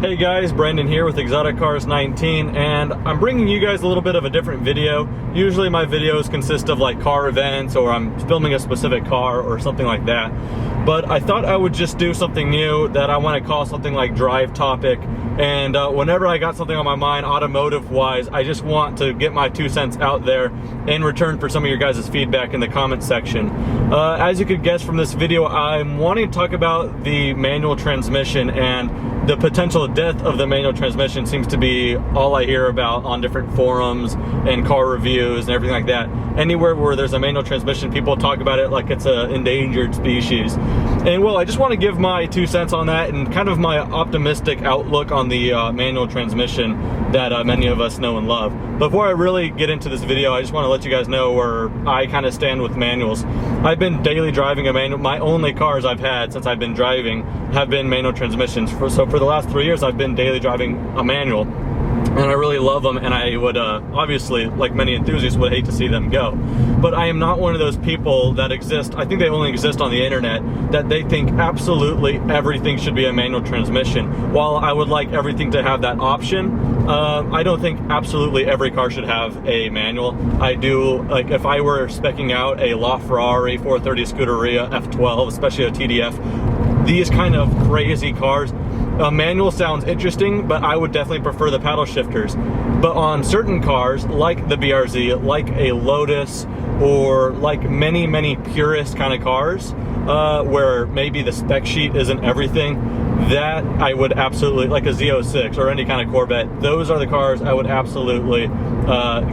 Hey guys, Brandon here with Exotic Cars 19, and I'm bringing you guys a little bit of a different video. Usually my videos consist of like car events, or I'm filming a specific car or something like that. But I thought I would just do something new that I want to call something like Drive Topic. And whenever I got something on my mind automotive wise, I just want to get my 2 cents out there in return for some of your guys' feedback in the comment section. As you could guess from this video, I'm wanting to talk about the manual transmission, and the potential death of the manual transmission seems to be all I hear about on different forums and car reviews and everything like that. Anywhere where there's a manual transmission, people talk about it like it's an endangered species. And well, I just want to give my 2 cents on that and kind of my optimistic outlook on the manual transmission that many of us know and love. Before I really get into this video, I just want to let you guys know where I kind of stand with manuals. I've been daily driving a manual. My only cars I've had since I've been driving have been manual transmissions. So for the last 3 years, I've been daily driving a manual. And I really love them, and I would obviously, like many enthusiasts, would hate to see them go. But I am not one of those people that exist, I think they only exist on the internet, that they think absolutely everything should be a manual transmission. While I would like everything to have that option, I don't think absolutely every car should have a manual. I do, like if I were speccing out a LaFerrari 430 Scuderia F12, especially a TDF, these kind of crazy cars, a manual sounds interesting, but I would definitely prefer the paddle shifters. But on certain cars, like the BRZ, like a Lotus, or like many purist kind of cars, where maybe the spec sheet isn't everything, that I would absolutely, like a Z06 or any kind of Corvette, those are the cars I would absolutely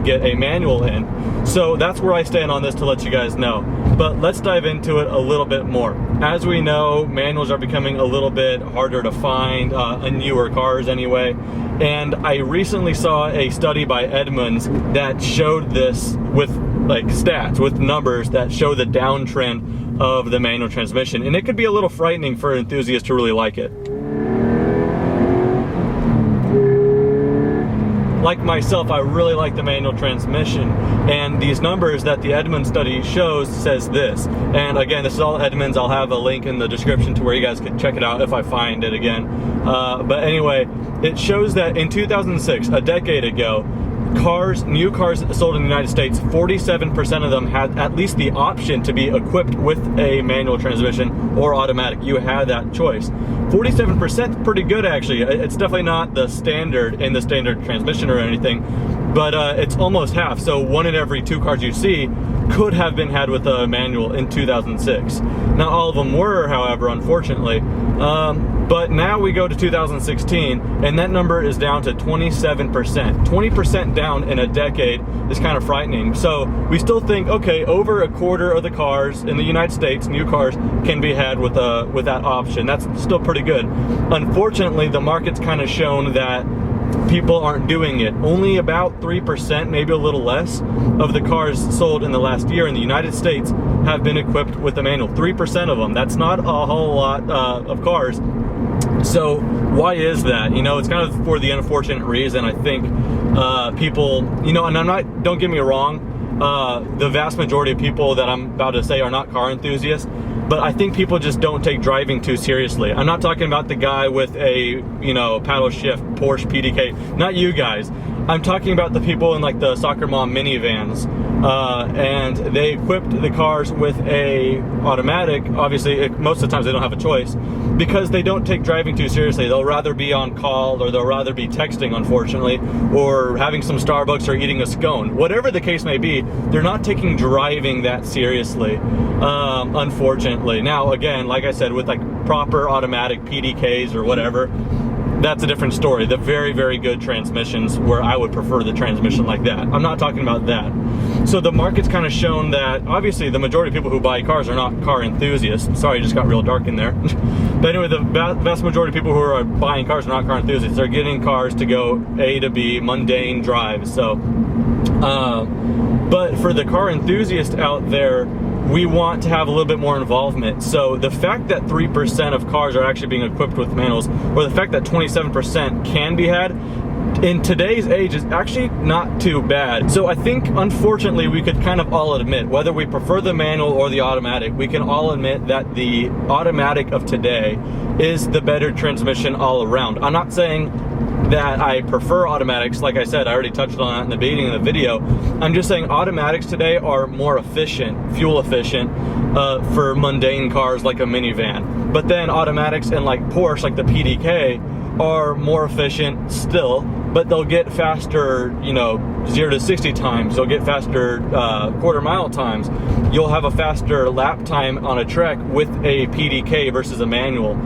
get a manual in. So that's where I stand on this, to let you guys know. But let's dive into it a little bit more. As we know, manuals are becoming a little bit harder to find in newer cars anyway. And I recently saw a study by Edmunds that showed this with like stats, with numbers that show the downtrend of the manual transmission. And it could be a little frightening for enthusiasts to really like it. Like myself, I really like the manual transmission, and these numbers that the Edmunds study shows says this. And again, this is all Edmunds. I'll have a link in the description to where you guys can check it out if I find it again. But anyway, it shows that in 2006, a decade ago, new cars sold in the United States, 47% of them had at least the option to be equipped with a manual transmission or automatic. You had that choice. 47% is pretty good, actually. It's definitely not the standard in the standard transmission or anything, but it's almost half. So 1 in every 2 cars you see could have been had with a manual in 2006. Not all of them were, however, unfortunately. But now we go to 2016, and that number is down to 27%. 20% down in a decade is kind of frightening. So we still think, okay, over a quarter of the cars in the United States, new cars, can be had with that option. That's still pretty good. Unfortunately, the market's kind of shown that people aren't doing it. Only about 3%, maybe a little less, of the cars sold in the last year in the United States have been equipped with a manual. 3% of them. That's not a whole lot of cars. So why is that? You know, it's kind of for the unfortunate reason, I think people, you know, and don't get me wrong, the vast majority of people that I'm about to say are not car enthusiasts, but I think people just don't take driving too seriously. I'm not talking about the guy with a, you know, paddle shift Porsche PDK, not you guys. I'm talking about the people in like the soccer mom minivans, and they equipped the cars with a automatic. Obviously, most of the times they don't have a choice because they don't take driving too seriously. They'll rather be on call, or they'll rather be texting, unfortunately, or having some Starbucks or eating a scone. Whatever the case may be, they're not taking driving that seriously, unfortunately. Now, again, like I said, with like proper automatic PDKs or whatever, that's a different story. The very good transmissions, where I would prefer the transmission like that. I'm not talking about that. So the market's kind of shown that obviously the majority of people who buy cars are not car enthusiasts. Sorry, it just got real dark in there. But anyway, the vast majority of people who are buying cars are not car enthusiasts. They're getting cars to go A to B, mundane drives. So, but for the car enthusiast out there, we want to have a little bit more involvement. So the fact that 3% of cars are actually being equipped with manuals, or the fact that 27% can be had, in today's age is actually not too bad. So I think, unfortunately, we could kind of all admit, whether we prefer the manual or the automatic, we can all admit that the automatic of today is the better transmission all around. I'm not saying that I prefer automatics. Like I said, I already touched on that in the beginning of the video. I'm just saying automatics today are more efficient, fuel efficient, for mundane cars like a minivan. But then automatics in like Porsche, like the PDK, are more efficient still, but they'll get faster, you know, 0 to 60 times. They'll get faster quarter mile times. You'll have a faster lap time on a trek with a PDK versus a manual.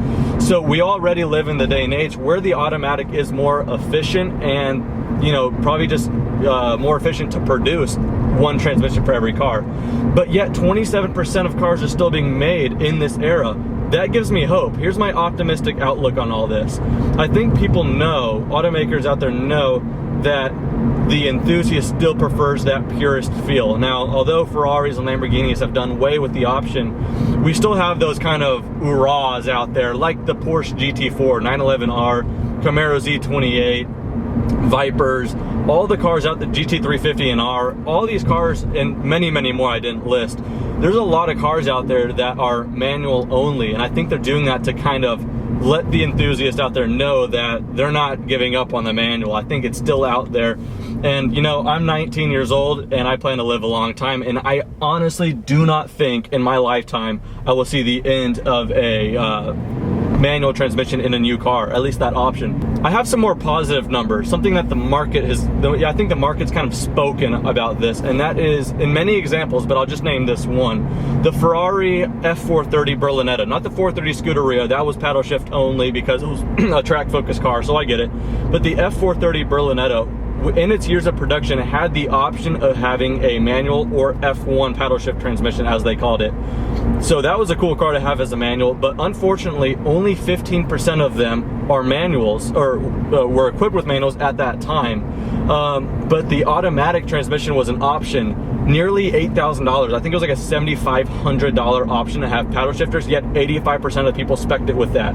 So we already live in the day and age where the automatic is more efficient and, you know, probably just more efficient to produce one transmission for every car. But yet 27% of cars are still being made in this era. That gives me hope. Here's my optimistic outlook on all this. I think people know, automakers out there know, that the enthusiast still prefers that purest feel. Now, although Ferraris and Lamborghinis have done away with the option, we still have those kind of oorahs out there, like the Porsche GT4, 911R, Camaro Z28, Vipers, all the cars out, the GT350 and R, all these cars, and many, many more I didn't list. There's a lot of cars out there that are manual only, and I think they're doing that to kind of let the enthusiasts out there know that they're not giving up on the manual. I think it's still out there. And, you know, I'm 19 years old and I plan to live a long time, and I honestly do not think in my lifetime I will see the end of a manual transmission in a new car, at least that option. I have some more positive numbers, something that the market has, I think the market's kind of spoken about this, and that is in many examples, but I'll just name this one. The Ferrari F430 Berlinetta, not the 430 Scuderia, that was paddle shift only because it was a track focused car, so I get it. But the F430 Berlinetta, in its years of production, had the option of having a manual or F1 paddle shift transmission, as they called it. So that was a cool car to have as a manual, but unfortunately only 15% of them are manuals, or were equipped with manuals at that time. But the automatic transmission was an option, nearly $8,000. I think it was like a $7,500 option to have paddle shifters, yet 85% of people spec'd it with that.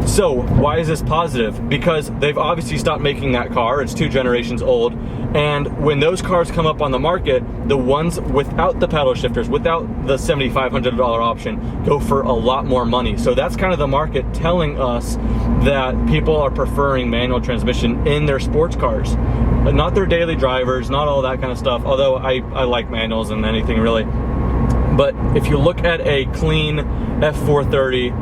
So why is this positive? Because they've obviously stopped making that car. It's 2 generations old. And when those cars come up on the market, the ones without the paddle shifters, without the $7,500 option, go for a lot more money. So that's kind of the market telling us that people are preferring manual transmission in their sports cars. Not their daily drivers, not all that kind of stuff, although I like manuals and anything really. But if you look at a clean F430,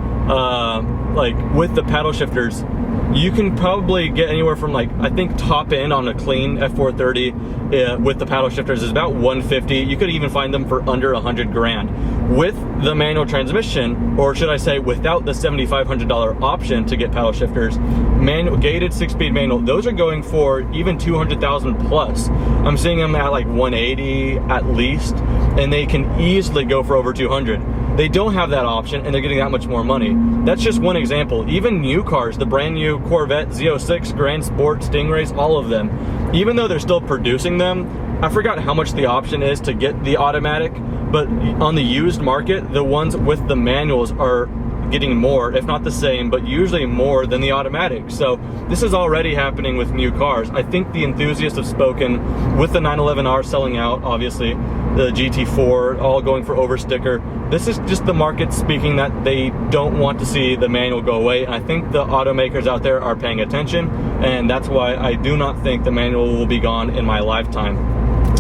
like with the paddle shifters, you can probably get anywhere from, like, I think top end on a clean F430 with the paddle shifters is about 150. You could even find them for under 100 grand. With the manual transmission, or should I say without the $7,500 option to get paddle shifters, manual gated 6-speed manual, those are going for even 200,000 plus. I'm seeing them at like 180 at least, and they can easily go for over 200. They don't have that option, and they're getting that much more money. That's just one example. Even new cars, the brand new Corvette Z06, Grand Sport, Stingrays, all of them, even though they're still producing them, I forgot how much the option is to get the automatic, but on the used market, the ones with the manuals are getting more, if not the same, but usually more than the automatic. So this is already happening with new cars. I think the enthusiasts have spoken with the 911R selling out, obviously, the GT4 all going for over sticker. This is just the market speaking that they don't want to see the manual go away. And I think the automakers out there are paying attention, and that's why I do not think the manual will be gone in my lifetime.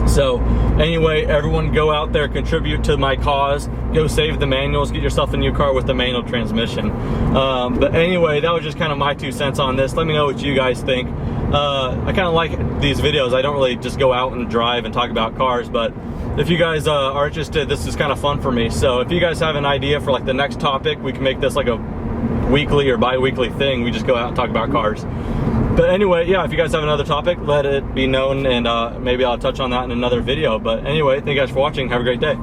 So anyway, everyone go out there, contribute to my cause, go save the manuals, get yourself a new car with the manual transmission. But anyway, that was just kind of my 2 cents on this. Let me know what you guys think. I kind of like these videos. I don't really just go out and drive and talk about cars, but if you guys are interested, this is kind of fun for me. So if you guys have an idea for like the next topic, we can make this like a weekly or bi-weekly thing. We just go out and talk about cars. But anyway, yeah, if you guys have another topic, let it be known, and maybe I'll touch on that in another video. But anyway, thank you guys for watching. Have a great day.